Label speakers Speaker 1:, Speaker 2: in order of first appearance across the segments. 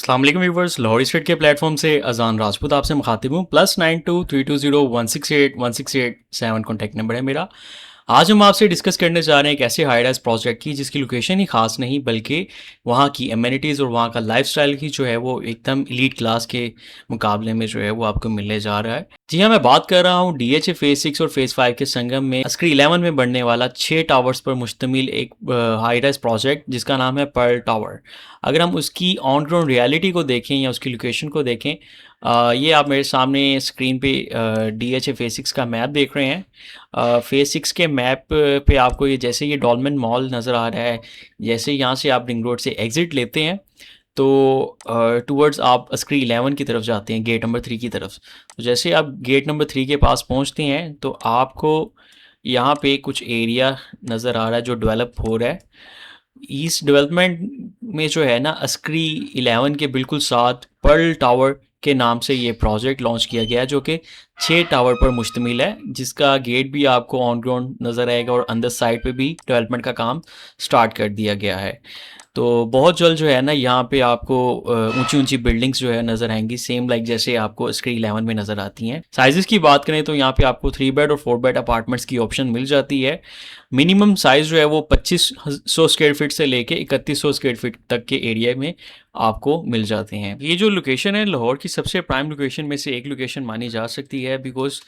Speaker 1: अस्सलाम वालेकुम viewers, Lahore street के प्लेटफॉर्म से अजान राजपूत आपसे मुखातिब हूँ। +923201681687 कॉन्टैक्ट नंबर है मेरा। आज हम आपसे डिस्कस करने जा रहे हैं एक ऐसे हाई राइज प्रोजेक्ट की जिसकी लोकेशन ही खास नहीं बल्कि वहाँ की एमिनिटीज़ और वहाँ का लाइफस्टाइल की जो है वो एकदम एलीट क्लास के मुकाबले में जो है वो आपको मिलने जा रहा है। जी हाँ, मैं बात कर रहा हूँ DHA फेज़ 6 और फेज़ 5 के संगम में अस्क्री 11 में बनने वाला 6 टावर्स पर मुश्तमिल एक हाई राइज प्रोजेक्ट जिसका नाम है पर्ल टावर। अगर हम उसकी ऑन ग्राउंड रियलिटी को देखें या उसकी लोकेशन को देखें, ये आप मेरे सामने स्क्रीन पे DHA फेज़ 6 का मैप देख रहे हैं। फेज़ 6 के मैप पे आपको ये जैसे ये डॉल्मेन मॉल नज़र आ रहा है, जैसे यहाँ से आप रिंग रोड से एग्ज़िट लेते हैं तो टुवर्ड्स आप अस्क्री 11 की तरफ जाते हैं, गेट नंबर 3 की तरफ। तो जैसे आप गेट नंबर 3 के पास पहुँचते हैं तो आपको यहाँ पे कुछ एरिया नज़र आ रहा है जो डेवलप हो रहा है। ईस्ट डेवलपमेंट में जो है ना, अस्क्री 11 के बिल्कुल साथ पर्ल टावर के नाम से ये प्रोजेक्ट लॉन्च किया गया है जो कि 6 टावर पर मुश्तमिल है, जिसका गेट भी आपको ऑन ग्राउंड नज़र आएगा और अंदर साइड पे भी डेवलपमेंट का काम स्टार्ट कर दिया गया है। तो बहुत जल्द जो है ना, यहाँ पे आपको ऊंची ऊंची बिल्डिंग्स जो है नज़र आएंगी, सेम लाइक जैसे आपको स्क्री 11 में नज़र आती हैं। साइजेस की बात करें तो यहाँ पे आपको 3 बेड और 4 बेड अपार्टमेंट्स की ऑप्शन मिल जाती है। मिनिमम साइज़ जो है वो 2500 स्क्वायर फीट से लेके 3100 स्क्वायर फीट तक के एरिया में आपको मिल जाते हैं। ये जो लोकेशन है लाहौर की सबसे प्राइम लोकेशन में से एक लोकेशन मानी जा सकती है, बिकॉज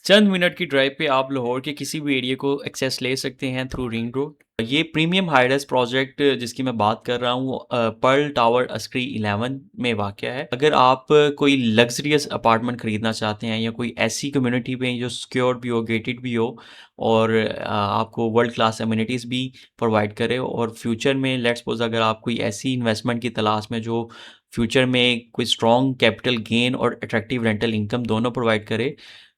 Speaker 1: चंद मिनट की ड्राइव पे आप लाहौर के किसी भी एरिया को एक्सेस ले सकते हैं थ्रू रिंग रोड। ये प्रीमियम हाईराइज प्रोजेक्ट जिसकी मैं बात कर रहा हूँ पर्ल टावर अस्क्री 11 में वाक़या है। अगर आप कोई लग्जरियस अपार्टमेंट खरीदना चाहते हैं या कोई ऐसी कम्युनिटी में जो सिक्योर भी हो, गेटेड भी हो और आपको वर्ल्ड क्लास एमिनिटीज़ भी प्रोवाइड करे, और फ्यूचर में लेट्स सपोज अगर आप कोई ऐसी इन्वेस्टमेंट की तलाश में जो फ्यूचर में कोई स्ट्रॉन्ग कैपिटल गेन और अट्रैक्टिव रेंटल इनकम दोनों प्रोवाइड करे,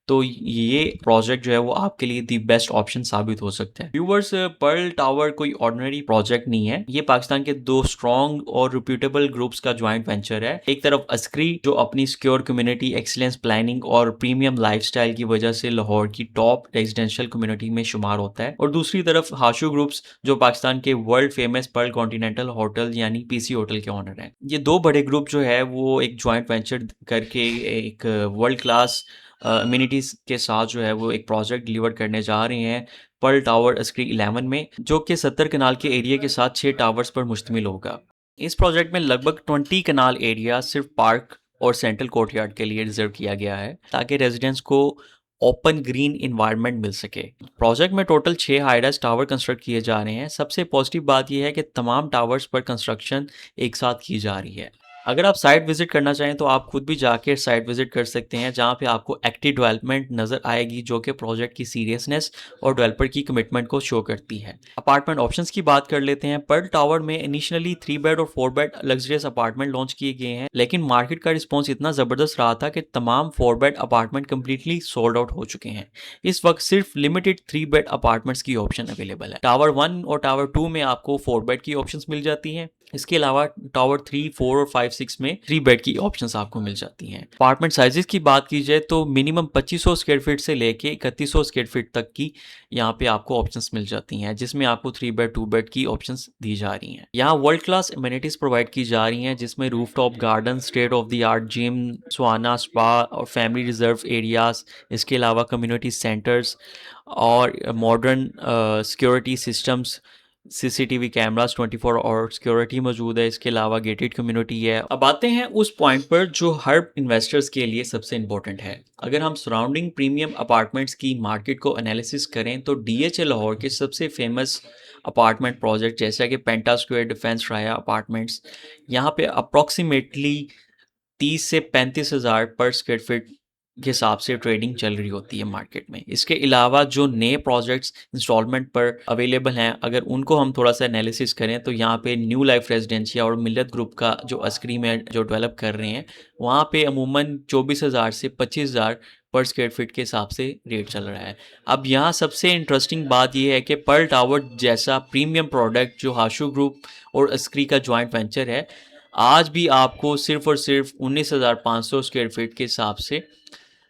Speaker 1: तो ये प्रोजेक्ट जो है वो आपके लिए दी बेस्ट ऑप्शन साबित हो सकता है। व्यूवर्स, पर्ल टावर कोई ऑर्डिनरी प्रोजेक्ट नहीं है। ये पाकिस्तान के दो स्ट्रॉन्ग और रिप्यूटेबल ग्रुप्स का ज्वाइंट वेंचर है। एक तरफ अस्क्री जो अपनी सिक्योर कम्युनिटी, एक्सीलेंस प्लानिंग और प्रीमियम लाइफस्टाइल की वजह से लाहौर की टॉप रेजिडेंशियल कम्युनिटी में शुमार होता है, और दूसरी तरफ हाशू ग्रुप्स जो पाकिस्तान के world famous Perl continental hotel यानी PC होटल के ऑनर हैं। ये दो बड़े ग्रुप जो है वो एक ज्वाइंट वेंचर करके एक वर्ल्ड क्लास अम्यूनिटीज़ के साथ जो है वो एक प्रोजेक्ट डिलीवर करने जा रहे हैं पर्ल टावर अस्क्री 11 में, जो कि 70 कनाल के एरिया के साथ 6 टावर्स पर मुश्तमिल होगा। इस प्रोजेक्ट में लगभग 20 कनाल एरिया सिर्फ पार्क और सेंट्रल कोर्टयार्ड के लिए रिजर्व किया गया है ताकि रेजिडेंट्स को ओपन ग्रीन इन्वायरमेंट मिल सके। प्रोजेक्ट में टोटल 6 हाईराइज टावर कंस्ट्रक्ट किए जा रहे हैं। सबसे पॉजिटिव बात यह है कि तमाम टावर्स पर कंस्ट्रक्शन एक साथ की जा रही है। अगर आप साइट विजिट करना चाहें तो आप खुद भी जाके साइट विजिट कर सकते हैं, जहां पे आपको एक्टिव डेवलपमेंट नज़र आएगी जो कि प्रोजेक्ट की सीरियसनेस और डेवलपर की कमिटमेंट को शो करती है। अपार्टमेंट ऑप्शंस की बात कर लेते हैं। पर्ल टावर में इनिशियली 3 बेड और 4 बेड लग्जरियस अपार्टमेंट लॉन्च किए गए हैं, लेकिन मार्केट का रिस्पॉन्स इतना ज़बरदस्त रहा था कि तमाम 4 bed apartment completely sold out हो चुके हैं। इस वक्त सिर्फ लिमिटेड 3 बेड अपार्टमेंट्स की ऑप्शन अवेलेबल है। टावर 1 और टावर 2 में आपको 4 बेड की ऑप्शंस मिल जाती हैं। इसके अलावा टावर 3, 4 और 5, 6 में 3 बेड की ऑप्शंस आपको मिल जाती हैं। अपार्टमेंट साइजेस की बात की जाए तो मिनिमम 2500 स्क्वायर फीट से लेके 3100 स्क्वायर फीट तक की यहाँ पे आपको ऑप्शंस मिल जाती हैं, जिसमें आपको 3 बेड, 2 बेड की ऑप्शंस दी जा रही हैं। यहाँ वर्ल्ड क्लास एमिनिटीज प्रोवाइड की जा रही हैं, जिसमें rooftop garden, state of the art gym, Suhana spa और फैमिली रिजर्व एरियाज, इसके अलावा कम्युनिटी सेंटर्स और modern security systems, CCTV cameras 24 और सिक्योरिटी मौजूद है। इसके अलावा गेटेड कम्युनिटी है। अब आते हैं उस पॉइंट पर जो हर इन्वेस्टर्स के लिए सबसे इम्पोर्टेंट है। अगर हम सराउंडिंग प्रीमियम अपार्टमेंट्स की मार्केट को एनालिसिस करें तो DHA लाहौर के सबसे फेमस अपार्टमेंट प्रोजेक्ट जैसा कि पेंटा स्क्वायर, डिफेंस राया अपार्टमेंट्स, यहाँ पे अप्रॉक्सीमेटली 30 से 35 हज़ार पर स्क्वायर फीट के हिसाब से ट्रेडिंग चल रही होती है मार्केट में। इसके अलावा जो नए प्रोजेक्ट्स इंस्टॉलमेंट पर अवेलेबल हैं, अगर उनको हम थोड़ा सा एनालिसिस करें तो यहाँ पे न्यू लाइफ रेजिडेंशिया और मिल्लत ग्रुप का जो अस्क्री में जो डेवलप कर रहे हैं, वहाँ पे अमूमन 24,000 से 25,000 पर स्क्वायर फीट के हिसाब से रेट चल रहा है। अब यहाँ सबसे इंटरेस्टिंग बात यह है कि पर्ल टावर जैसा प्रीमियम प्रोडक्ट जो हाशू ग्रुप और अस्क्री का जॉइंट वेंचर है, आज भी आपको सिर्फ और सिर्फ 19,500 स्क्वायर फीट के हिसाब से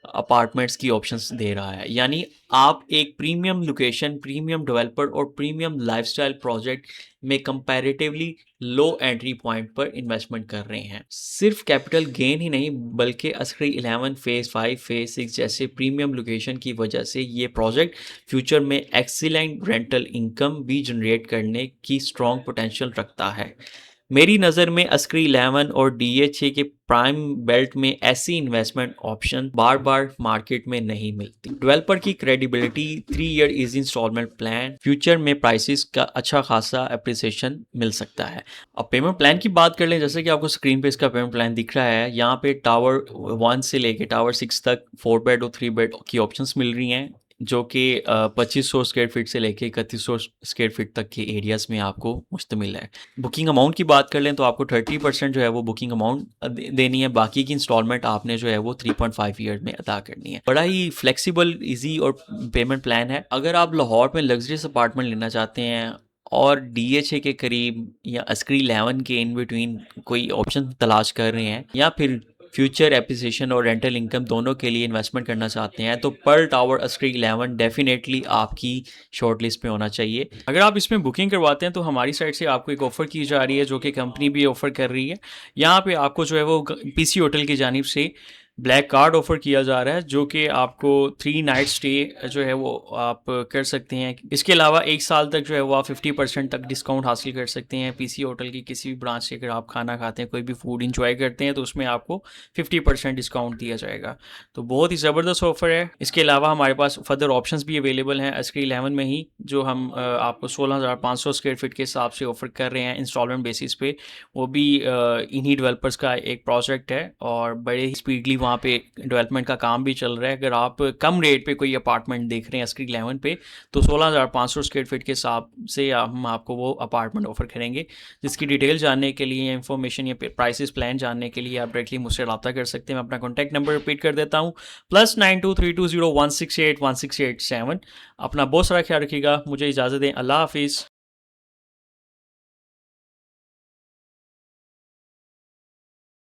Speaker 1: अपार्टमेंट्स की ऑप्शंस दे रहा है। यानी आप एक प्रीमियम लोकेशन, प्रीमियम डेवलपर और प्रीमियम लाइफस्टाइल प्रोजेक्ट में कंपैरेटिवली लो एंट्री पॉइंट पर इन्वेस्टमेंट कर रहे हैं। सिर्फ कैपिटल गेन ही नहीं बल्कि अस्करी 11, फेज़ 5, फेज़ 6 जैसे प्रीमियम लोकेशन की वजह से ये प्रोजेक्ट फ्यूचर में एक्सीलेंट रेंटल इनकम भी जनरेट करने की स्ट्रॉन्ग पोटेंशियल रखता है। मेरी नज़र में अस्करी 11 और DHA के प्राइम बेल्ट में ऐसी इन्वेस्टमेंट ऑप्शन बार बार मार्केट में नहीं मिलती। डेवलपर की credibility, 3 year easy instalment plan, future में प्राइसेस का अच्छा खासा अप्रिसिएशन मिल सकता है। अब पेमेंट प्लान की बात कर लें, जैसे कि आपको स्क्रीन पे इसका पेमेंट प्लान दिख रहा है। यहाँ पे टावर 1 से लेके टावर 6 तक 4 बेड और 3 बेड की ऑप्शंस मिल रही हैं, जो कि 2500 स्क्वायर फीट से लेके 3100 स्क्वायर फीट तक के एरियाज में आपको मुश्तमिल है। बुकिंग अमाउंट की बात कर लें तो आपको 30% जो है वो बुकिंग अमाउंट देनी है, बाकी की इंस्टॉलमेंट आपने जो है वो 3.5 ईयर में अदा करनी है। बड़ा ही फ्लेक्सिबल, इजी और पेमेंट प्लान है। अगर आप लाहौर में लग्जरियस अपार्टमेंट लेना चाहते हैं और DHA के करीब या अस्करी 11 के इन बिटवीन कोई ऑप्शन तलाश कर रहे हैं, या फिर फ्यूचर एप्रिसिएशन और रेंटल इनकम दोनों के लिए इन्वेस्टमेंट करना चाहते हैं, तो पर्ल टावर अस्करी 11 डेफिनेटली आपकी शॉर्ट लिस्ट पे होना चाहिए। अगर आप इसमें बुकिंग करवाते हैं तो हमारी साइड से आपको एक ऑफ़र की जा रही है, जो कि कंपनी भी ऑफ़र कर रही है। यहाँ पे आपको जो है वो PC होटल की जानिब से ब्लैक कार्ड ऑफ़र किया जा रहा है, जो कि आपको 3 नाइट स्टे जो है वो आप कर सकते हैं। इसके अलावा 1 साल तक जो है वो आप 50% तक डिस्काउंट हासिल कर सकते हैं। PC होटल की किसी भी ब्रांच से अगर आप खाना खाते हैं, कोई भी फूड इंजॉय करते हैं, तो उसमें आपको 50% डिस्काउंट दिया जाएगा। तो बहुत ही ज़बरदस्त ऑफ़र है। इसके अलावा हमारे पास फर्दर ऑप्शंस भी अवेलेबल हैं अस्करी 11 में ही, जो हम आपको 16,500 स्क्वायर फीट के हिसाब से ऑफ़र कर रहे हैं इंस्टॉलमेंट बेसिस पे। वो भी इन्हीं डेवलपर्स का एक प्रोजेक्ट है और बड़े ही स्पीडली वहाँ पे डेवलपमेंट का काम भी चल रहा है। अगर आप कम रेट पे कोई अपार्टमेंट देख रहे हैं अस्करी 11 पे, तो 16,500 स्क्वायर फीट के हिसाब से हम आपको वो अपार्टमेंट ऑफर करेंगे। जिसकी डिटेल जानने के लिए, इन्फॉर्मेशन या प्राइसेस प्लान जानने के लिए आप डायरेक्टली मुझसे रब्ता कर सकते हैं। मैं अपना कॉन्टैक्ट नंबर रिपीट कर देता हूँ, +923201681687। अपना बहुत सारा ख्याल रखिएगा। मुझे इजाज़त दें। अल्लाह हाफिज़।